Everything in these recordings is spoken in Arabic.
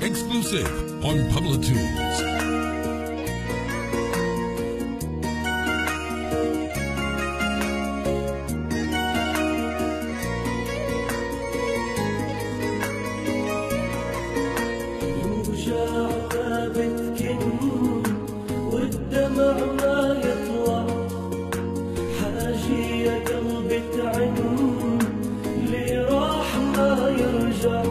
Exclusive on Pablo Tunes. يوجع ما بتكن والدمع ما يطلع، حاجي يا قلبي تعن اللي راح ما يرجع.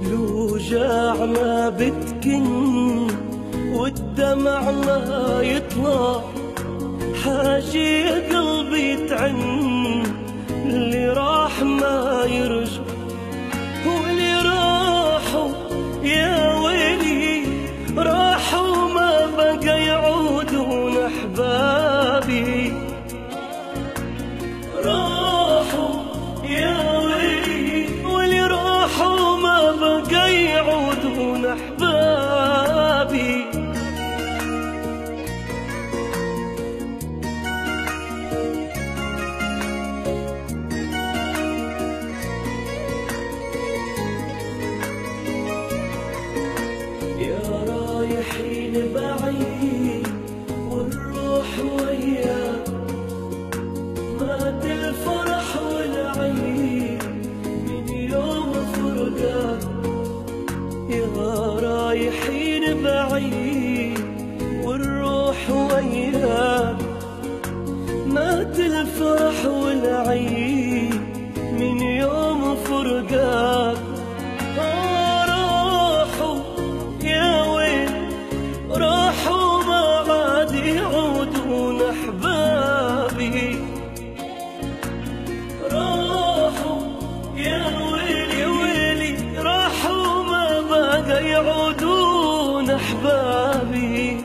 الوجاع ما بتكن والدمع ما يطلع، حاجي يا قلبي تعن اللي راح ما يرجع. واللي راحوا يا ويلي راحوا ما بقى يعودون احبابي. راحوا يا ويلي واللي راحوا ما بقى يعودون احبابي. يا رايحين بعيد والروح وياك، مات الفرح والعيد من يوم فرقاك. يا رايحين بعيد والروح وياك، مات الفرح والعيد من يوم فرقاك. راحوا يا ويل راحوا ما عاد يعودون احبابي. راحوا يا ويلي ويلي راحوا ما بقى يعودون احبابي.